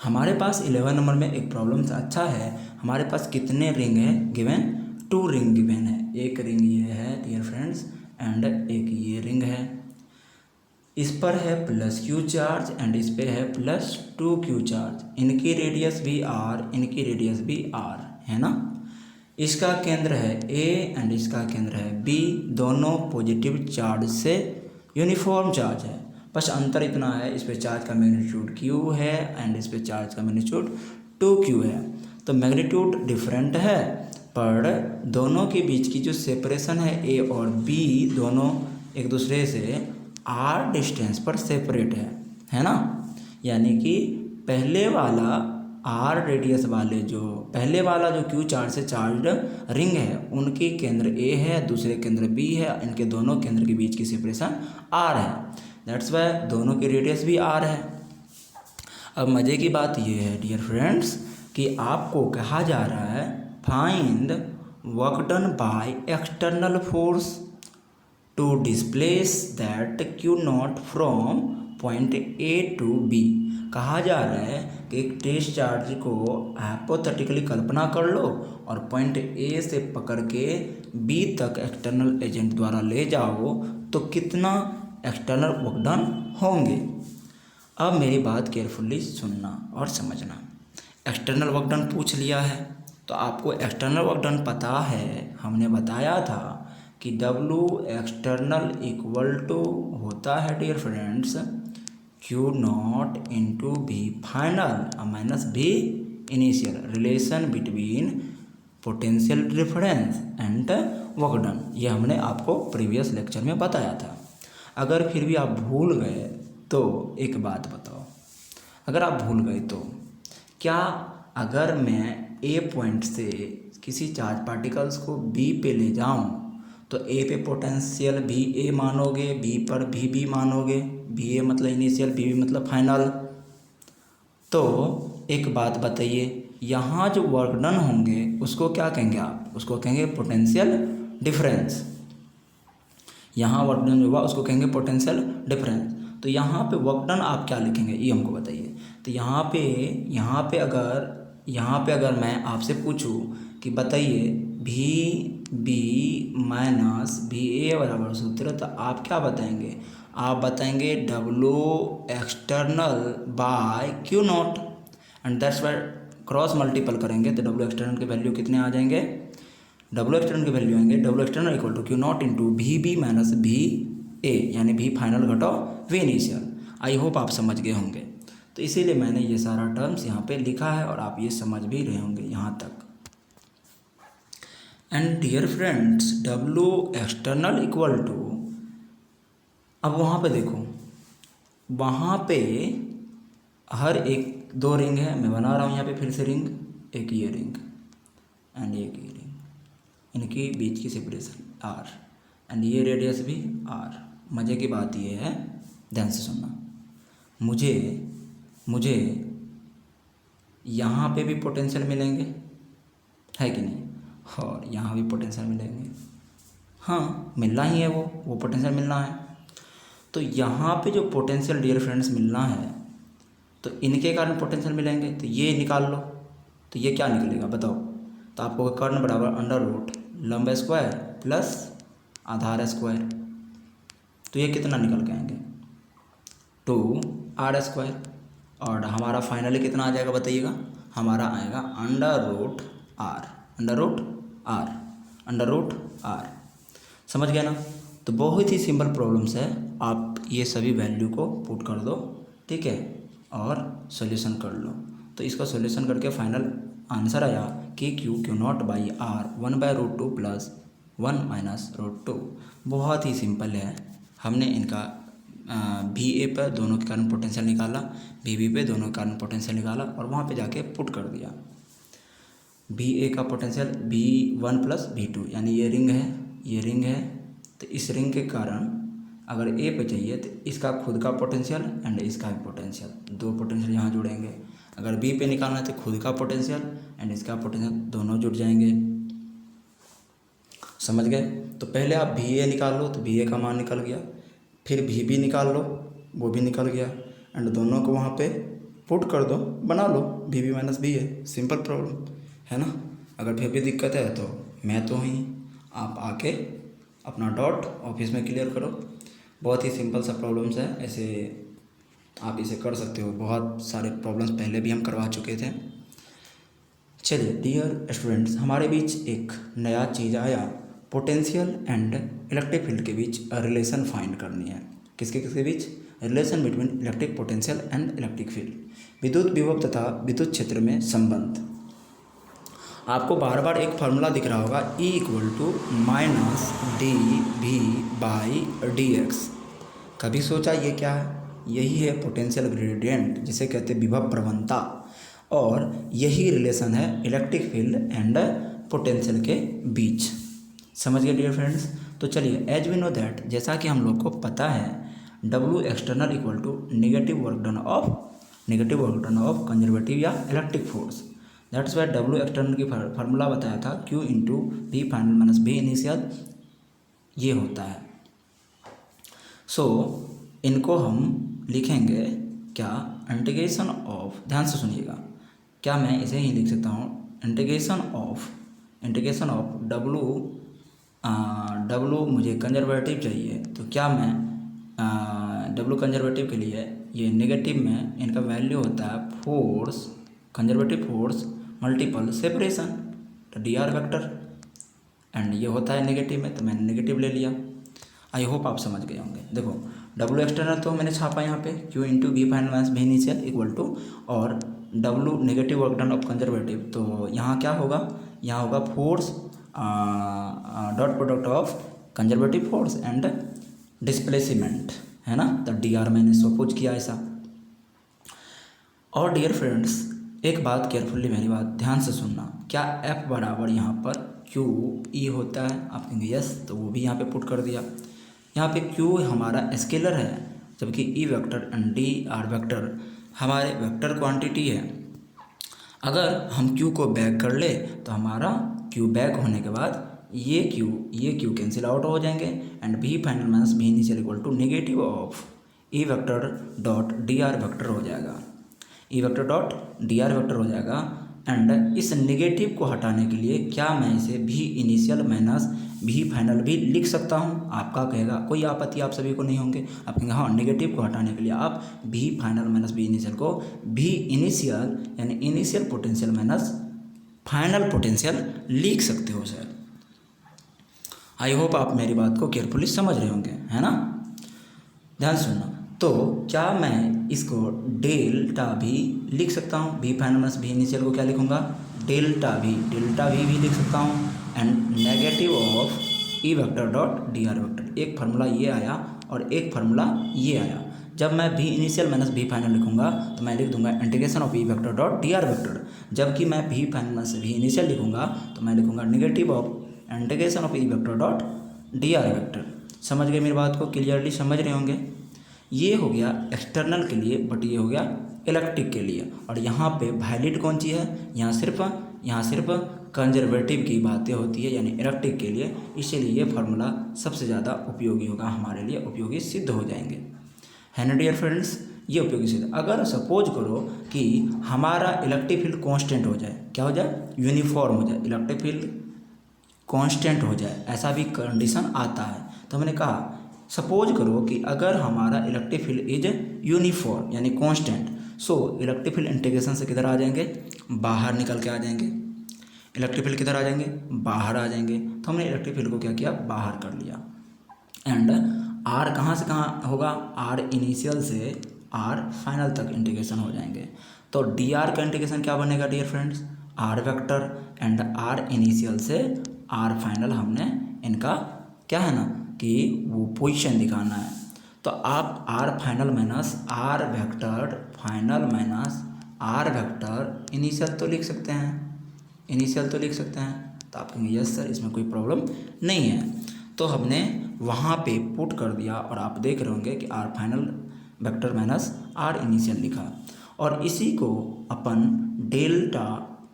हमारे पास 11 नंबर में एक प्रॉब्लम्स अच्छा है। हमारे पास कितने रिंग है गिवन, 2 रिंग गिवन है। एक रिंग ये है डियर फ्रेंड्स, एंड एक ये रिंग है। इस पर है प्लस क्यू चार्ज एंड इस पे है प्लस 2q चार्ज। इनकी रेडियस भी आर, इनकी रेडियस भी आर, है ना। इसका केंद्र है ए एंड इसका केंद्र है बी। दोनों पॉजिटिव चार्ज से यूनिफॉर्म चार्ज है, बस अंतर इतना है, इस पे चार्ज का मैग्नीट्यूड q है एंड इस पे चार्ज का मैग्नीट्यूड 2q है। तो मैग्नीट्यूड डिफरेंट है, पर दोनों के बीच की जो सेपरेशन है ए और बी, दोनों एक दूसरे से आर डिस्टेंस पर सेपरेट है ना। यानी कि पहले वाला आर रेडियस वाले पहले वाला जो क्यू चार्ज से चार्ज रिंग है, उनकी केंद्र ए है, दूसरे केंद्र बी है, इनके दोनों केंद्र के बीच की सेपरेशन आर है। दैट्स वाई दोनों की रेडियस भी आर है। अब मज़े की बात यह है डियर फ्रेंड्स कि आपको कहा जा रहा है find work done by external force to displace that Q naught from point A to B. कहा जा रहा है कि एक टेस्ट चार्ज को हाइपोथेटिकली कल्पना कर लो और पॉइंट ए से पकड़ के बी तक एक्सटर्नल एजेंट द्वारा ले जाओ तो कितना एक्सटर्नल वर्क डन होंगे। अब मेरी बात केयरफुली सुनना और समझना। एक्सटर्नल वर्क डन पूछ लिया है तो आपको एक्सटर्नल वर्क डन पता है, हमने बताया था कि W एक्सटर्नल इक्वल टू होता है dear friends Q naught into V final minus V initial, relation between potential difference and work done. ये हमने आपको प्रीवियस लेक्चर में बताया था। अगर फिर भी आप भूल गए तो एक बात बताओ, अगर आप भूल गए तो क्या अगर मैं ए पॉइंट से किसी चार्ज पार्टिकल्स को बी पे ले जाऊं तो ए पे पोटेंशियल भी ए मानोगे, बी पर भी बी मानोगे, बी ए मतलब इनिशियल, बी बी मतलब फाइनल। तो एक बात बताइए, यहाँ जो वर्क डन होंगे उसको क्या कहेंगे आप? उसको कहेंगे पोटेंशियल डिफरेंस। यहाँ वर्क डन जो हुआ उसको कहेंगे पोटेंशियल डिफरेंस। तो यहाँ पे वर्क डन आप क्या लिखेंगे ये हमको बताइए। तो यहाँ पे अगर मैं आपसे पूछूँ कि बताइए भी बी माइनस भी ए बराबर सूत्र, तो आप क्या बताएंगे? आप बताएंगे W external by Q naught and that's why cross multiple करेंगे तो W एक्सटर्नल के वैल्यू कितने आ जाएंगे? W एक्सटर्नल के वैल्यू आएंगे W external equal to Q naught into V B minus V A, यानी भी फाइनल घटाओ वी इनिशियल। आई होप आप समझ गए होंगे। तो इसीलिए मैंने ये सारा टर्म्स यहाँ पे लिखा है और आप ये समझ भी रहे होंगे यहाँ तक। And dear friends W external equal to, अब वहाँ पे देखो, वहाँ पे हर एक दो रिंग है, मैं बना रहा हूँ यहाँ पे फिर से रिंग, एक ये रिंग एंड एक ये रिंग, इनकी बीच की सेपरेशन R एंड ये रेडियस भी R। मज़े की बात ये है, ध्यान से सुनना, मुझे यहाँ पे भी पोटेंशियल मिलेंगे, है कि नहीं, और यहाँ भी पोटेंशियल मिलेंगे। हाँ मिलना ही है, वो पोटेंशियल मिलना है। तो यहाँ पे जो पोटेंशियल डियर फ्रेंड्स मिलना है तो इनके कारण पोटेंशियल मिलेंगे, तो ये निकाल लो। तो ये क्या निकलेगा बताओ? तो आपको कर्ण बराबर अंडर रूट लंब स्क्वायर प्लस आधार स्क्वायर, तो ये कितना निकल के आएंगे? 2R square. और हमारा फाइनली कितना आ जाएगा बताइएगा? हमारा आएगा अंडर रूट आर। समझ गया ना? तो बहुत ही सिंपल प्रॉब्लम्स है, आप ये सभी वैल्यू को पुट कर दो, ठीक है, और सॉल्यूशन कर लो। तो इसका सॉल्यूशन करके फाइनल आंसर आया कि Q not by R 1/√2 plus 1 minus √2। बहुत ही सिंपल है। हमने इनका भी ए पर दोनों के कारण पोटेंशियल निकाला, भी बी पे दोनों के कारण पोटेंशियल निकाला और वहाँ पे जाके पुट कर दिया। भी ए का पोटेंशियल V1 प्लस V2, यानी ये रिंग है, तो इस रिंग के कारण अगर ए पे चाहिए तो इसका खुद का पोटेंशियल एंड इसका भी पोटेंशियल, दो पोटेंशियल यहाँ जुड़ेंगे। अगर बी पे निकालना है तो खुद का पोटेंशियल एंड इसका पोटेंशियल दोनों जुड़ जाएंगे। समझ गए? तो पहले आप भी ए निकाल लो तो भी ए का मान निकल गया, फिर भी बी निकाल लो, वो भी निकल गया, एंड दोनों को वहाँ पे पुट कर दो, बना लो भी बी माइनस बी ए। सिंपल प्रॉब्लम है ना? अगर फिर भी दिक्कत है तो मैं तो ही, आप आके अपना डॉट ऑफिस में क्लियर करो। बहुत ही सिंपल सा प्रॉब्लम्स है, ऐसे आप इसे कर सकते हो। बहुत सारे प्रॉब्लम्स पहले भी हम करवा चुके थे। चलिए डियर स्टूडेंट्स, हमारे बीच एक नया चीज़ आया, पोटेंशियल एंड इलेक्ट्रिक फील्ड के बीच रिलेशन फाइंड करनी है। किसके किसके बीच? Relation between electric potential and electric field, विद्युत विभव तथा विद्युत क्षेत्र में संबंध। आपको बार बार एक फार्मूला दिख रहा होगा, E = -dV/dx। कभी सोचा ये क्या है? यही है पोटेंशियल ग्रेडियंट, जिसे कहते हैं विभव प्रवणता, और यही रिलेशन है इलेक्ट्रिक फील्ड एंड पोटेंशियल के बीच। समझ गए डियर फ्रेंड्स? तो चलिए, एज वी नो दैट, जैसा कि हम लोग को पता है, W external = negative work done of conservative या electric force. That's why W external की फार्मूला बताया था, Q × V final - V initial, ये होता है। सो इनको हम लिखेंगे क्या? इंटीग्रेशन ऑफ, ध्यान से सुनिएगा, क्या मैं इसे ही लिख सकता हूँ, इंटीग्रेशन ऑफ W मुझे कंजर्वेटिव चाहिए, तो क्या मैं W कंजर्वेटिव के लिए ये नेगेटिव में इनका वैल्यू होता है force, conservative force multiple separation, तो DR वेक्टर, एंड ये होता है नेगेटिव में, तो मैंने नेगेटिव ले लिया। आई होप आप समझ गए होंगे। देखो W एक्सटर्नल तो मैंने छापा यहाँ पे, Q × V final - V initial = और W negative work done of conservative, तो यहाँ क्या होगा? यहाँ होगा force dot product of conservative force and displacement, है ना। तो DR मैंने सपोज किया ऐसा। और डियर फ्रेंड्स, एक बात केयरफुली, मेरी बात ध्यान से सुनना, क्या F बराबर यहाँ पर QE होता है? आप कहेंगे यस, तो वो भी यहाँ पे पुट कर दिया। यहाँ पे Q हमारा स्केलर है, जबकि E vector and DR vector हमारे वेक्टर क्वांटिटी है। अगर हम Q को बैक कर ले तो हमारा Q बैक होने के बाद ये Q कैंसिल आउट हो जाएंगे, and V final - V initial = negative of E vector dot DR vector हो जाएगा, E vector dot DR vector हो जाएगा। एंड इस नेगेटिव को हटाने के लिए क्या मैं इसे V इनिशियल - V फाइनल भी लिख सकता हूँ? आपका कहेगा, कोई आपत्ति आप सभी को नहीं होंगे, आप कहेंगे हाँ, नेगेटिव को हटाने के लिए आप V फाइनल - V इनिशियल को V इनिशियल यानी initial potential minus final potential लिख सकते हो सर। आई होप आप मेरी बात को केयरफुली समझ रहे होंगे, है ना। ध्यान सुनना, तो क्या मैं इसको डेल्टा भी लिख सकता हूँ? V फाइनल - V इनिशियल को क्या लिखूँगा? डेल्टा V भी लिख सकता हूँ, and negative of E vector dot DR vector. एक फार्मूला ये आया और एक फार्मूला ये आया। जब मैं V इनिशियल - V फाइनल लिखूँगा तो मैं लिख दूंगा integration of E vector dot DR vector, जबकि मैं V फाइनल - V इनिशियल लिखूँगा तो मैं लिखूँगा negative of integration of E vector dot DR vector. समझ गए मेरी बात को? क्लियरली समझ रहे होंगे। ये हो गया एक्सटर्नल के लिए, बट ये हो गया इलेक्ट्रिक के लिए। और यहाँ पे वैलिड कौन सी है? यहाँ सिर्फ कंजर्वेटिव की बातें होती है, यानी इलेक्ट्रिक के लिए। इसीलिए ये फार्मूला सबसे ज़्यादा उपयोगी होगा, हमारे लिए उपयोगी सिद्ध हो जाएंगे, है ना डियर फ्रेंड्स। ये उपयोगी सिद्ध। अगर सपोज करो कि हमारा इलेक्ट्रिक फील्ड कांस्टेंट हो जाए, क्या हो जाए? यूनिफॉर्म हो जाए, इलेक्ट्रिक फील्ड कांस्टेंट हो जाए, ऐसा भी कंडीशन आता है। तो मैंने कहा सपोज करो कि अगर हमारा इलेक्ट्रिक फील्ड इज यूनिफॉर्म यानी constant, so electric field integration से किधर आ जाएंगे? बाहर निकल के आ जाएंगे। इलेक्ट्रिक फील्ड किधर आ जाएंगे? बाहर आ जाएंगे। तो हमने इलेक्ट्रिक फील्ड को क्या किया? बाहर कर लिया। एंड R कहाँ से कहाँ होगा? R इनिशियल से R फाइनल तक इंटीग्रेशन हो जाएंगे। तो DR का इंटीग्रेशन क्या बनेगा dear friends? R vector, and R initial से R फाइनल, हमने इनका क्या है ना कि वो पोजीशन दिखाना है। तो आप R final minus R vector final minus R vector initial तो लिख सकते हैं, तो आप कहेंगे यस सर, इसमें कोई प्रॉब्लम नहीं है। तो हमने वहाँ पे पुट कर दिया, और आप देख रहे होंगे कि R final vector minus R initial लिखा, और इसी को अपन डेल्टा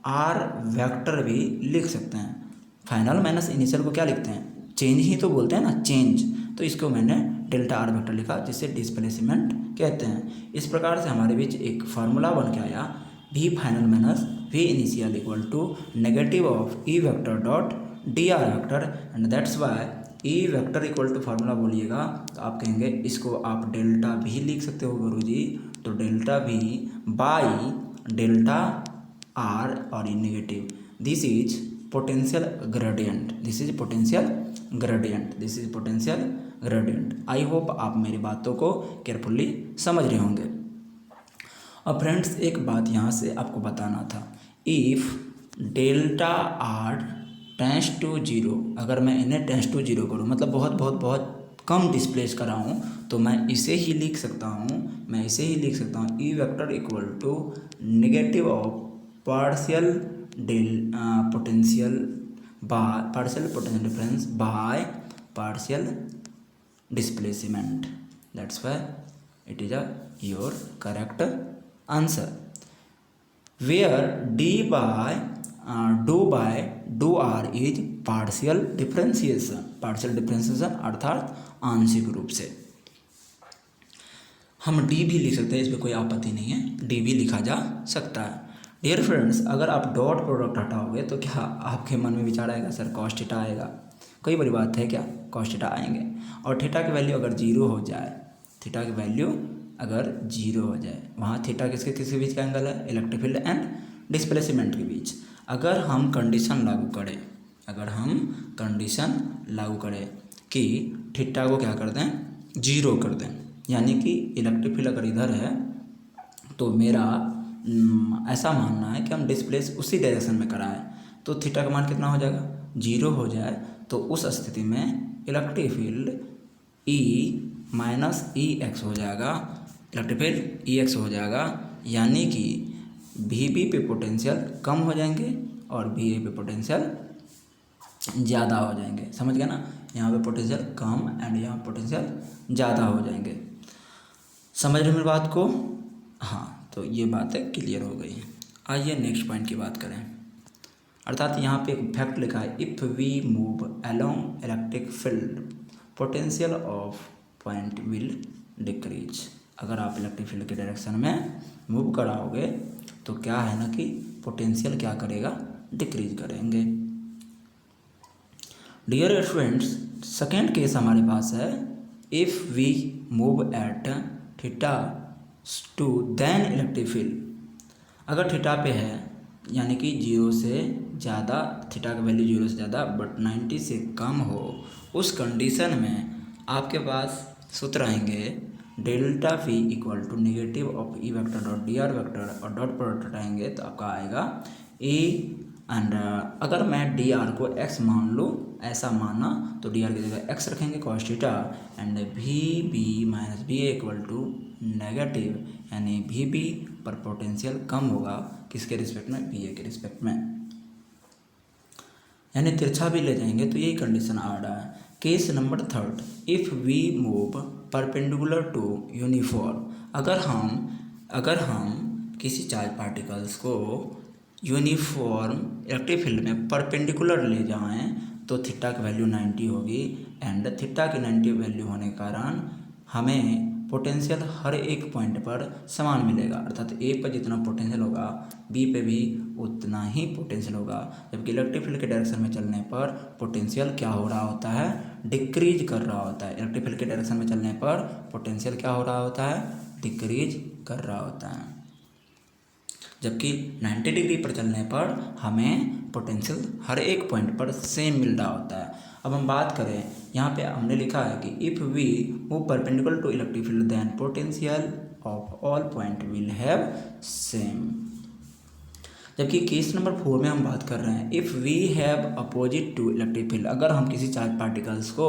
R वेक्टर भी लिख सकते हैं। फाइनल माइनस इनिशियल को क्या लिखते हैं? चेंज ही तो बोलते हैं ना, चेंज। तो इसको मैंने डेल्टा R वेक्टर लिखा, जिसे डिस्प्लेसमेंट कहते हैं। इस प्रकार से हमारे बीच एक फार्मूला बन के आया, V final minus V initial = negative of E vector dot DR vector, and that's why E vector equal to formula बोलिएगा तो आप कहेंगे इसको आप डेल्टा भी लिख सकते हो गुरुजी, तो डेल्टा भी बाई डेल्टा आर और E negative, this is potential gradient, this is potential gradient, this is potential gradient. I hope आप मेरी बातों को केयरफुली समझ रहे होंगे। अब फ्रेंड्स एक बात यहाँ से आपको बताना था, if delta R tends to zero, अगर मैं इन्हें टेंस टू जीरो करूँ मतलब बहुत बहुत बहुत कम डिस्प्लेस कराऊँ तो मैं इसे ही लिख सकता हूँ, मैं इसे ही लिख सकता हूँ E vector equal to negative of partial potential by partial potential difference by partial displacement, that's why it is your correct answer, where d by do r is partial differentiation अर्थात आंशिक रूप से। हम d भी लिख सकते हैं, इसमें कोई आपत्ति नहीं है, d भी लिखा जा सकता है। डियर फ्रेंड्स, अगर आप डॉट प्रोडक्ट हटाओगे तो क्या आपके मन में विचार आएगा सर कॉस थीटा आएगा, कोई बड़ी बात है क्या, कॉस थीटा आएंगे। और थीटा की वैल्यू अगर जीरो हो जाए, थीटा की वैल्यू अगर जीरो हो जाए, वहाँ थीटा किसके किसके बीच का एंगल है, इलेक्ट्रिक फील्ड एंड डिस्प्लेसमेंट के बीच। अगर हम कंडीशन लागू करें, अगर हम कंडीशन लागू करें कि थीटा को क्या कर दें, जीरो कर दें, यानी कि इलेक्ट्रिक फील्ड अगर इधर है तो मेरा ऐसा मानना है कि हम डिस्प्लेस उसी डायरेक्शन में कराएं, तो थीटा का मान कितना हो जाएगा, जीरो हो जाए, तो उस स्थिति में इलेक्ट्रिक फील्ड ई माइनस ई एक्स हो जाएगा, इलेक्ट्रिक फील्ड ई एक्स हो जाएगा, यानी कि वी बी पे पोटेंशियल कम हो जाएंगे और वी ए पे पोटेंशियल ज़्यादा हो जाएंगे। समझ गए ना, यहाँ पे पोटेंशियल कम एंड यहाँ पोटेंशियल ज़्यादा हो जाएंगे। समझ रहे मेरी बात को? हाँ, तो ये बातें क्लियर हो गई। आइए नेक्स्ट पॉइंट की बात करें, अर्थात यहाँ पे एक फैक्ट लिखा है, if we move along electric field potential of point will decrease. अगर आप इलेक्ट्रिक फील्ड के डायरेक्शन में मूव कराओगे तो क्या है ना कि पोटेंशियल क्या करेगा, डिक्रीज करेंगे। डियर स्टूडेंट्स, सेकेंड केस हमारे पास है, if we move at theta to then electric field. अगर थीटा पे है यानी कि जीरो से ज़्यादा, थीटा का वैल्यू जीरो से ज़्यादा बट 90 से कम हो, उस कंडीशन में आपके पास सूत्र आएंगे delta V equal to negative of E vector dot D R vector और डॉट प्रोडक्ट हटाएंगे तो आपका आएगा ए एंड अगर मैं डी आर को एक्स मान लूँ, ऐसा माना तो डी आर की जगह एक्स रखेंगे cos theta and V B minus B A equal to negative, यानी वी बी पर पोटेंशियल कम होगा किसके रिस्पेक्ट में, बी ए के रिस्पेक्ट में, यानी तिरछा भी ले जाएंगे तो यही कंडीशन आ रहा है। Case number third, if we move perpendicular to uniform. अगर हम किसी चार्ज पार्टिकल्स को यूनिफॉर्म इलेक्ट्रिक फील्ड में परपेंडिकुलर ले जाएं तो थीटा की वैल्यू 90 होगी एंड थीटा की 90 वैल्यू होने के कारण हमें पोटेंशियल हर एक पॉइंट पर समान मिलेगा, अर्थात ए पर जितना पोटेंशियल होगा बी पे भी उतना ही पोटेंशियल होगा, जबकि इलेक्ट्रिक फील्ड के डायरेक्शन में चलने पर पोटेंशियल क्या हो रहा होता है, डिक्रीज कर रहा होता है। इलेक्ट्रिक फील्ड के डायरेक्शन में चलने पर पोटेंशियल क्या हो रहा होता है, डिक्रीज कर रहा होता है, जबकि 90 डिग्री पर चलने पर हमें पोटेंशियल हर एक पॉइंट पर सेम मिल रहा होता है। अब हम बात करें, यहाँ पे हमने लिखा है कि if we move perpendicular to electric field then potential of all point will have same. जबकि केस नंबर 4 में हम बात कर रहे हैं, if we have opposite to electric field. अगर हम किसी चार्ज पार्टिकल्स को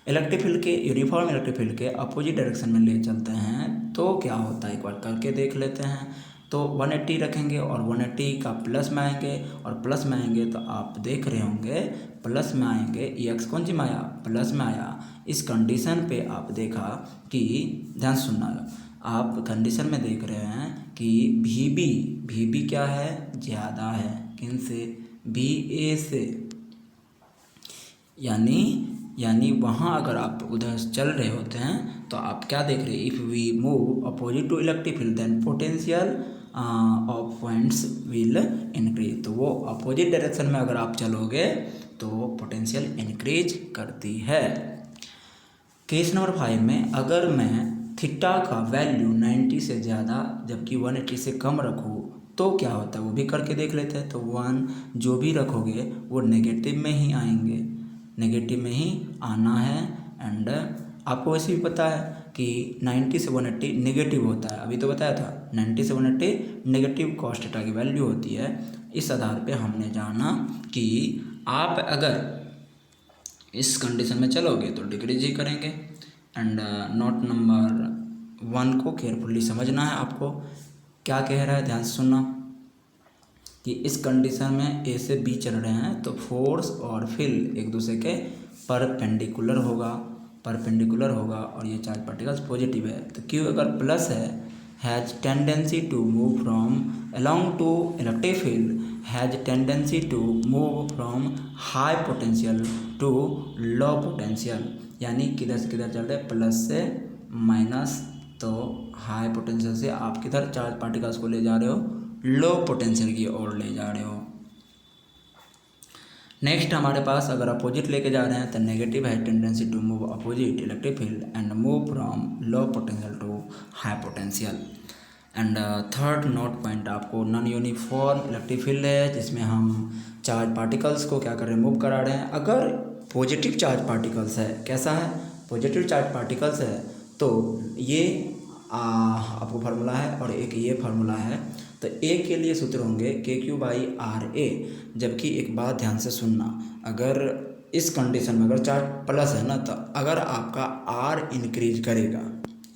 इलेक्ट्रिक फील्ड के यूनिफॉर्म इलेक्ट्रिक फील्ड के अपोजिट डायरेक्शन में ले चलते हैं तो क्या होता है, एक बार करके देख लेते हैं। तो 180 रखेंगे और 180 का प्लस में आएंगे और प्लस में आएंगे तो आप देख रहे होंगे प्लस में आएंगे, ई एक्स कौन सी में आया, प्लस में आया। इस कंडीशन पे आप देखा कि, ध्यान सुनना, आप कंडीशन में देख रहे हैं कि वी बी क्या है, ज़्यादा है, किन से, बी ए से, यानी वहाँ अगर आप उधर चल रहे होते हैं तो आप क्या देख रहे हैं, if we move opposite to electric field then potential of points will increase. तो वो अपोजिट डायरेक्शन में अगर आप चलोगे तो पोटेंशियल इंक्रीज करती है। केस नंबर 5 में अगर मैं थीटा का वैल्यू 90 से ज़्यादा जबकि 180 से कम रखूँ तो क्या होता है वो भी करके देख लेते हैं। तो 1 जो भी रखोगे वो नेगेटिव में ही आएंगे, नेगेटिव में ही आना है। एंड आपको वैसे भी पता है कि 90 से 180 नेगेटिव होता है, अभी तो बताया था 90 से 180 नेगेटिव कॉस थीटा की वैल्यू होती है। इस आधार पे हमने जाना कि आप अगर इस कंडीशन में चलोगे तो डिक्रीज ही करेंगे। एंड नोट नंबर 1 को केयरफुली समझना है, आपको क्या कह रहा है ध्यान से सुनना कि इस कंडीशन में ए से बी चल रहे हैं तो फोर्स और फील्ड एक दूसरे के परपेंडिकुलर होगा और ये चार्ज पार्टिकल्स पॉजिटिव है। तो क्यू अगर प्लस है has tendency to move from along to electric field has tendency to move from high potential to low potential, यानी किधर से किधर चल रहे हैं, प्लस से माइनस। तो हाई पोटेंशियल से आप किधर चार्ज पार्टिकल्स को ले जा रहे हो, लो पोटेंशियल की ओर ले जा रहे हो। नेक्स्ट हमारे पास अगर अपोजिट लेके जा रहे हैं तो नेगेटिव है tendency to move opposite electric field and move from low potential to high potential. And third note point आपको नॉन यूनिफॉर्म इलेक्ट्रिक फील्ड है जिसमें हम चार्ज पार्टिकल्स को क्या कर रहे हैं, मूव करा रहे हैं। अगर पॉजिटिव चार्ज पार्टिकल्स है, कैसा है, पॉजिटिव चार्ज पार्टिकल्स है तो ये आपको फार्मूला है और एक ये फार्मूला है। तो ए के लिए सूत्र होंगे KQ/RA। जबकि एक बात ध्यान से सुनना, अगर इस कंडीशन में अगर चार्ज प्लस है ना तो अगर आपका R इंक्रीज करेगा,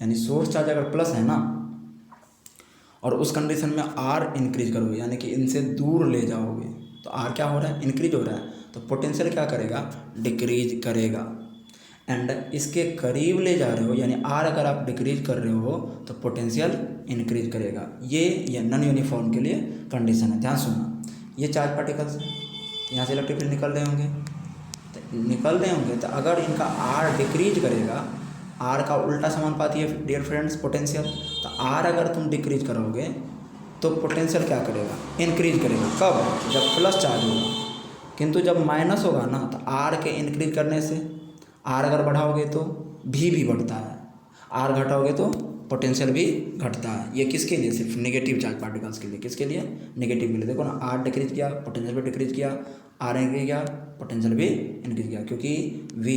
यानी सोर्स चार्ज अगर प्लस है ना और उस कंडीशन में R इंक्रीज करोगे यानी कि इनसे दूर ले जाओगे तो R क्या हो रहा है, इंक्रीज हो रहा है। तो पोटेंशियल क्या करेगा, डिक्रीज करेगा। एंड इसके करीब ले जा रहे हो यानी R अगर आप डिक्रीज कर रहे हो तो पोटेंशियल इंक्रीज करेगा। ये नॉन यूनिफॉर्म के लिए कंडीशन है, ध्यान सुनना। ये चार्ज पार्टिकल्स यहाँ से इलेक्ट्रिक फील्ड निकल रहे होंगे तो अगर इनका R डिक्रीज करेगा, R का उल्टा समानुपाती है डियर फ्रेंड्स पोटेंशियल। तो R अगर तुम डिक्रीज करोगे तो पोटेंशियल क्या करेगा, इंक्रीज करेगा। कब, जब प्लस चार्ज होगा। किंतु जब माइनस होगा ना तो R के इंक्रीज करने से R अगर बढ़ाओगे तो भी बढ़ता है, R घटाओगे तो पोटेंशियल भी घटता है। ये किसके लिए, सिर्फ नेगेटिव चार्ज पार्टिकल्स के लिए। किसके लिए, नेगेटिव के लिए। देखो ना, R डिक्रीज किया पोटेंशियल भी डिक्रीज किया, R इंक्रीज किया पोटेंशियल भी इंक्रीज किया, क्योंकि V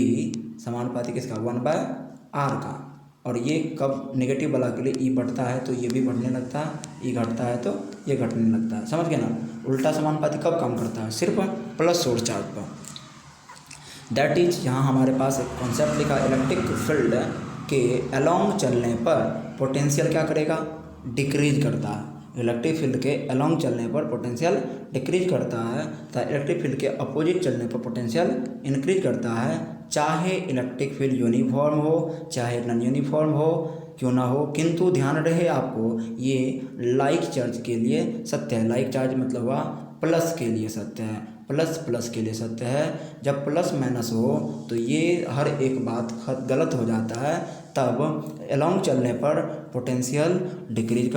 समानुपाती किसका, 1/R का। और ये कब नेगेटिव वाला के लिए E बढ़ता है तो ये भी बढ़ने लगता है, E घटता है तो ये घटने लगता है। समझ गए ना, उल्टा समानुपाती कब काम करता है, सिर्फ प्लस सोर्स चार्ज पर। दैट इज यहाँ हमारे पास एक कॉन्सेप्ट लिखा, इलेक्ट्रिक फील्ड के अलोंग चलने पर पोटेंशियल क्या करेगा, डिक्रीज करता है। इलेक्ट्रिक फील्ड के अलोंग चलने पर पोटेंशियल डिक्रीज करता है तथा इलेक्ट्रिक फील्ड के अपोजिट चलने पर पोटेंशियल इंक्रीज करता है। चाहे इलेक्ट्रिक फील्ड यूनिफॉर्म हो चाहे नॉन यूनिफॉर्म हो क्यों ना हो, किंतु ध्यान रहे आपको ये लाइक चार्ज के लिए सत्य है। लाइक चार्ज मतलब हुआ प्लस के लिए सत्य है, प्लस के लिए सत्य है। जब प्लस माइनस हो तो ये हर एक बात गलत हो जाता है। तब अलोंग चलने पर पोटेंशियल इंक्रीज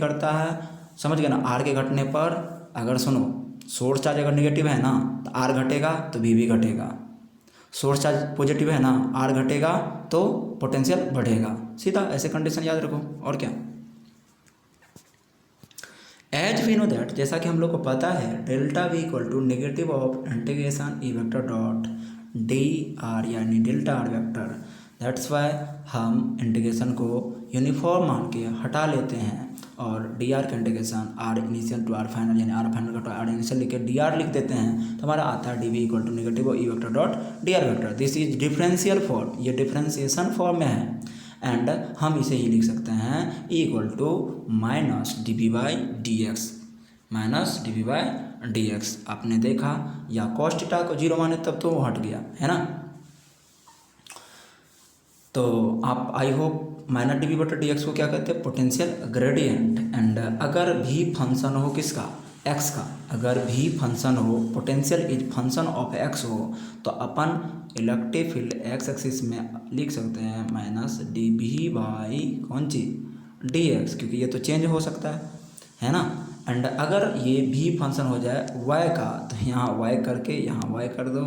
करता है। समझ गए ना, आर के घटने पर अगर सुनो, सोर्स चार्ज अगर नेगेटिव है ना तो आर घटेगा तो भी घटेगा। सोर्स चार्ज पॉजिटिव है ना, आर घटेगा तो पोटेंशियल बढ़ेगा। सीधा ऐसे कंडीशन याद रखो। और क्या, एज वी नो दैट, जैसा कि हम लोग को पता है, delta V equal to negative of integration E vector dot DR यानी delta R vector. That's why हम इंटीग्रेशन को यूनिफॉर्म मान के हटा लेते हैं और DR का integration R initial to R final यानी R फाइनल का R इनिशियल लिख के DR लिख देते हैं तो हमारा आता है DV equal to negative E vector dot DR vector. This is differential form, ये डिफरेंशिएशन फॉर्म में है। एंड हम इसे ही लिख सकते हैं E equal to minus dV/dx, minus dV/dx। आपने देखा या कॉस थीटा को 0 माने तब तो वो हट गया है ना। तो आप आई होप माइनस dV/dx को क्या कहते हैं, पोटेंशियल ग्रेडियंट। एंड अगर भी फंक्शन हो किसका, x का, अगर भी फंक्शन हो, potential is function of x हो तो अपन इलेक्ट्रिक फील्ड x एक्सिस में लिख सकते हैं माइनस dV/कौन चीज dx, क्योंकि ये तो चेंज हो सकता है ना। एंड अगर ये भी फंक्शन हो जाए y का तो यहाँ y करके यहाँ y कर दो।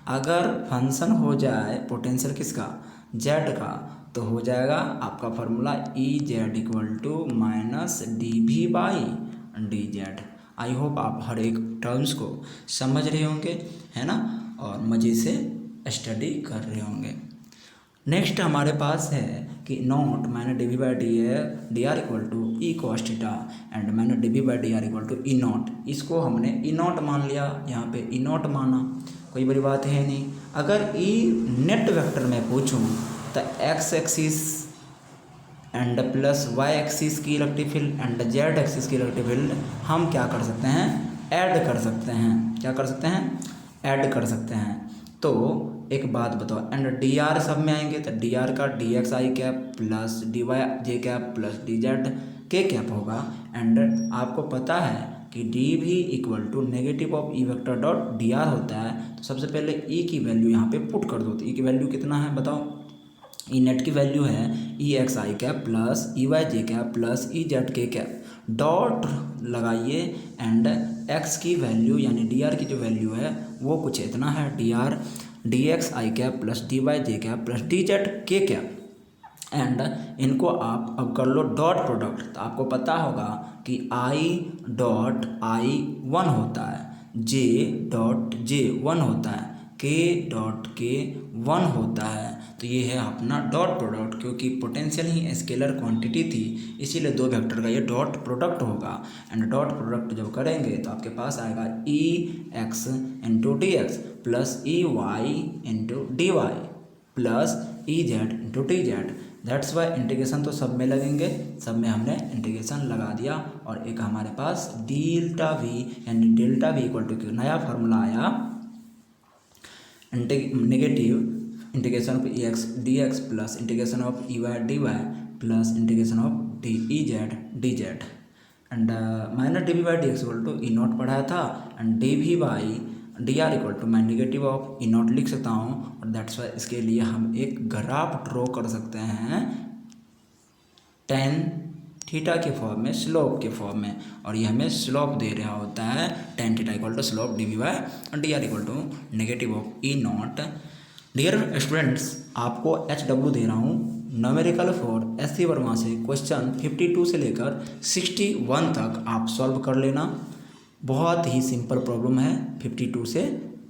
अगर फंक्शन हो जाए पोटेंशियल किसका, z का, तो हो जाएगा आपका formula E Z equal to minus D V by D Z. I hope आप हर एक टर्म्स को समझ रहे होंगे, है ना, और मज़े से स्टडी कर रहे होंगे। नेक्स्ट हमारे पास है कि नॉट मैंने D V by D R equal to E cos theta and मैंने D V by D R equal to E naught, इसको हमने ई नॉट मान लिया, यहाँ पे ई नॉट माना, कोई बड़ी बात है नहीं। अगर ई नेट वेक्टर में पूछूँ तो X axis and plus Y axis की electric field and Z axis की इलेक्ट्रिक फील्ड हम क्या कर सकते हैं, ऐड कर सकते हैं। क्या कर सकते हैं, ऐड कर सकते हैं। तो एक बात बताओ, एंड डी आर सब में आएंगे तो डी आर का D X I cap plus D Y J cap plus D Z K cap होगा। एंड आपको पता है कि डी भी equal to negative of E vector dot D R होता है। तो सबसे पहले ई की वैल्यू यहाँ पे पुट कर दो। तो ई की वैल्यू कितना है बताओ, ई नेट की वैल्यू है ई x I cap plus E Y J cap plus E Z K cap, dot लगाइए एंड एक्स की वैल्यू यानी डी आर की जो वैल्यू है वो कुछ इतना है, D R D X I cap plus D Y J cap plus D Z K cap. And इनको आप अब कर लो डॉट प्रोडक्ट। तो आपको पता होगा कि आई डॉट आई 1 होता है, जे डॉट जे 1 होता है, के डॉट के 1 होता है। तो ये है अपना डॉट प्रोडक्ट, क्योंकि पोटेंशियल ही स्केलर क्वांटिटी थी इसीलिए दो वेक्टर का ये डॉट प्रोडक्ट होगा। एंड डॉट प्रोडक्ट जब करेंगे तो आपके पास आएगा E X into D X plus E Y into D Y plus E Z into D Z. That's why integration तो सब में लगेंगे, सब में हमने इंटीग्रेशन लगा दिया। और एक हमारे पास डेल्टा वी यानी डेल्टा वी इक्वल टू नया फार्मूला आया, negative integration of E X D X plus integration of E Y D Y plus integration of D E Z D Z. And minus D V by D X equal to E naught पढ़ाया था and D V by D R equal to मैं negative of E naught लिख सकता हूँ। और that's why इसके लिए हम एक ग्राफ ड्रॉ कर सकते हैं टेन थीटा के फॉर्म में, स्लोप के फॉर्म में, और ये हमें स्लोप दे रहा होता है tan theta equal to slope D V by D R equal to negative of E naught. Dear students, आपको HW दे रहा हूँ न्यूमेरिकल फॉर एस.सी. वर्मा से क्वेश्चन 52 से लेकर 61 तक आप सॉल्व कर लेना। बहुत ही सिंपल प्रॉब्लम है 52 से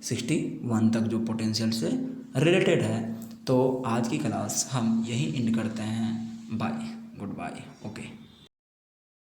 61 तक जो पोटेंशियल से रिलेटेड है। तो आज की क्लास हम यही एंड करते हैं। Bye, good bye, okay.